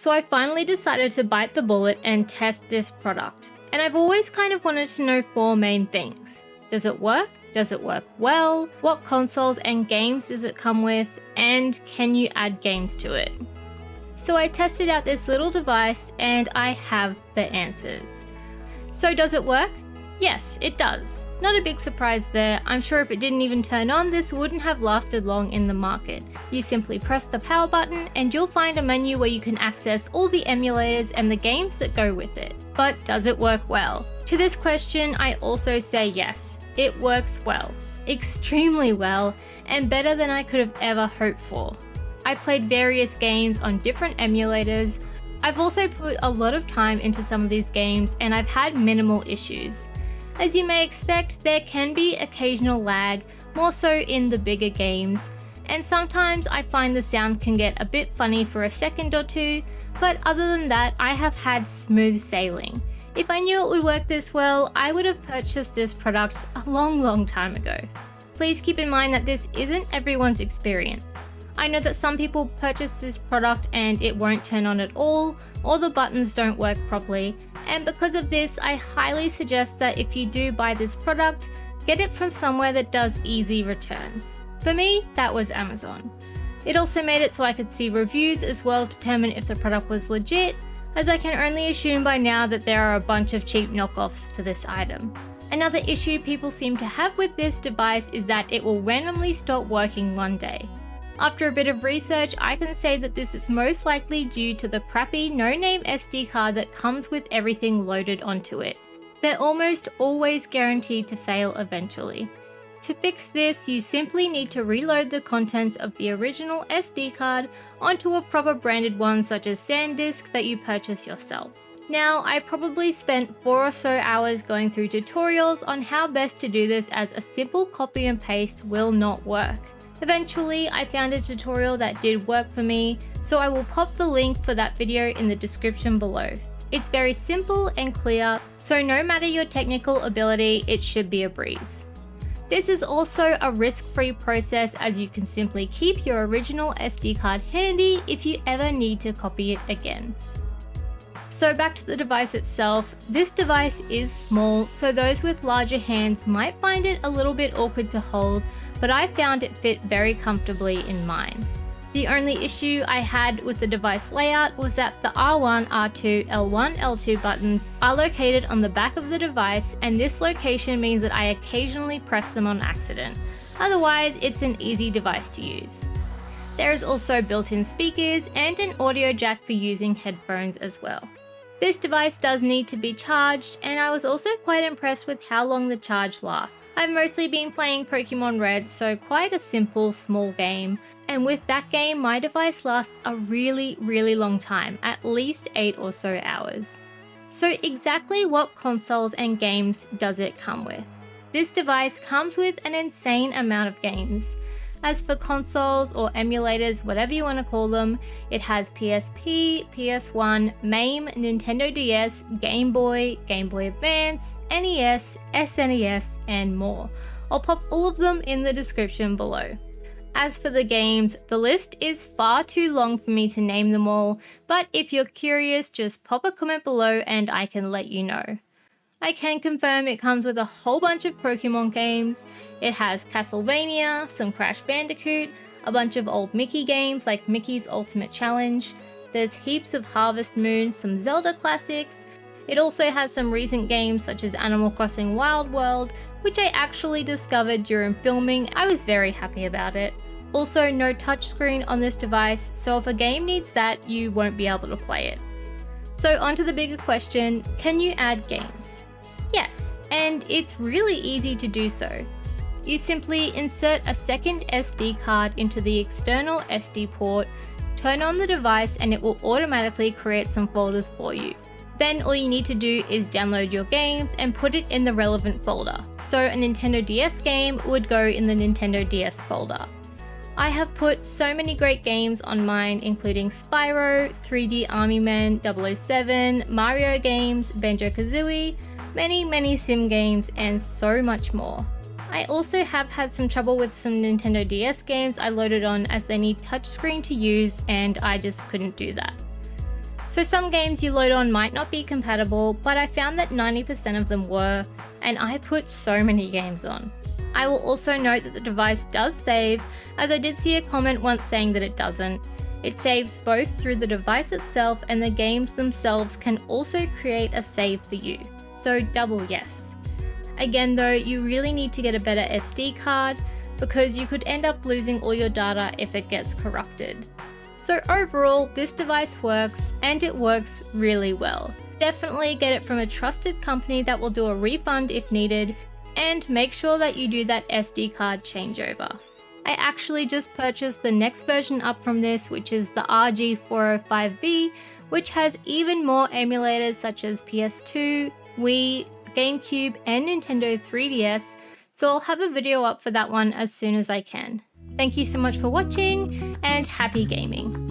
So I finally decided to bite the bullet and test this product. And I've always kind of wanted to know 4 main things. Does it work? Does it work well? What consoles and games does it come with? And can you add games to it? So I tested out this little device and I have the answers. So does it work? Yes, it does. Not a big surprise there. I'm sure if it didn't even turn on, this wouldn't have lasted long in the market. You simply press the power button and you'll find a menu where you can access all the emulators and the games that go with it. But does it work well? To this question, I also say yes. It works well. Extremely well, and better than I could have ever hoped for. I played various games on different emulators. I've also put a lot of time into some of these games and I've had minimal issues. As you may expect, there can be occasional lag, more so in the bigger games, and sometimes I find the sound can get a bit funny for a second or two, but other than that, I have had smooth sailing. If I knew it would work this well, I would have purchased this product a long time ago. Please keep in mind that this isn't everyone's experience. I know that some people purchase this product and it won't turn on at all, or the buttons don't work properly, and because of this, I highly suggest that if you do buy this product, get it from somewhere that does easy returns. For me, that was Amazon. It also made it so I could see reviews as well to determine if the product was legit, as I can only assume by now that there are a bunch of cheap knockoffs to this item. Another issue people seem to have with this device is that it will randomly stop working one day. After a bit of research, I can say that this is most likely due to the crappy no-name SD card that comes with everything loaded onto it. They're almost always guaranteed to fail eventually. To fix this, you simply need to reload the contents of the original SD card onto a proper branded one such as SanDisk that you purchase yourself. Now, I probably spent 4 or so hours going through tutorials on how best to do this, as a simple copy and paste will not work. Eventually, I found a tutorial that did work for me, so I will pop the link for that video in the description below. It's very simple and clear, so no matter your technical ability, it should be a breeze. This is also a risk-free process, as you can simply keep your original SD card handy if you ever need to copy it again. So back to the device itself. This device is small, so those with larger hands might find it a little bit awkward to hold, but I found it fit very comfortably in mine. The only issue I had with the device layout was that the R1, R2, L1, L2 buttons are located on the back of the device, and this location means that I occasionally press them on accident. Otherwise, it's an easy device to use. There is also built-in speakers and an audio jack for using headphones as well. This device does need to be charged, and I was also quite impressed with how long the charge lasts. I've mostly been playing Pokemon Red, so quite a simple, small game. And with that game, my device lasts a really long time, at least 8 or so hours. So exactly what consoles and games does it come with? This device comes with an insane amount of games. As for consoles or emulators, whatever you want to call them, it has PSP, PS1, Mame, Nintendo DS, Game Boy, Game Boy Advance, NES, SNES, and more. I'll pop all of them in the description below. As for the games, the list is far too long for me to name them all, but if you're curious, just pop a comment below and I can let you know. I can confirm it comes with a whole bunch of Pokemon games. It has Castlevania, some Crash Bandicoot, a bunch of old Mickey games like Mickey's Ultimate Challenge. There's heaps of Harvest Moon, some Zelda classics. It also has some recent games such as Animal Crossing Wild World, which I actually discovered during filming. I was very happy about it. Also, no touchscreen on this device, so if a game needs that, you won't be able to play it. So onto the bigger question, can you add games? Yes, and it's really easy to do so. You simply insert a second SD card into the external SD port, turn on the device, and it will automatically create some folders for you. Then all you need to do is download your games and put it in the relevant folder. So a Nintendo DS game would go in the Nintendo DS folder. I have put so many great games on mine, including Spyro, 3D Army Men, 007, Mario games, Banjo-Kazooie, many sim games, and so much more. I also have had some trouble with some Nintendo DS games I loaded on, as they need touchscreen to use, and I just couldn't do that. So some games you load on might not be compatible, but I found that 90% of them were, and I put so many games on. I will also note that the device does save, as I did see a comment once saying that it doesn't. It saves both through the device itself, and the games themselves can also create a save for you. So double yes. Again though, you really need to get a better SD card because you could end up losing all your data if it gets corrupted. So overall, this device works, and it works really well. Definitely get it from a trusted company that will do a refund if needed, and make sure that you do that SD card changeover. I actually just purchased the next version up from this, which is the RG405V, which has even more emulators such as PS2, Wii, GameCube, and Nintendo 3DS, so I'll have a video up for that one as soon as I can. Thank you so much for watching, and happy gaming!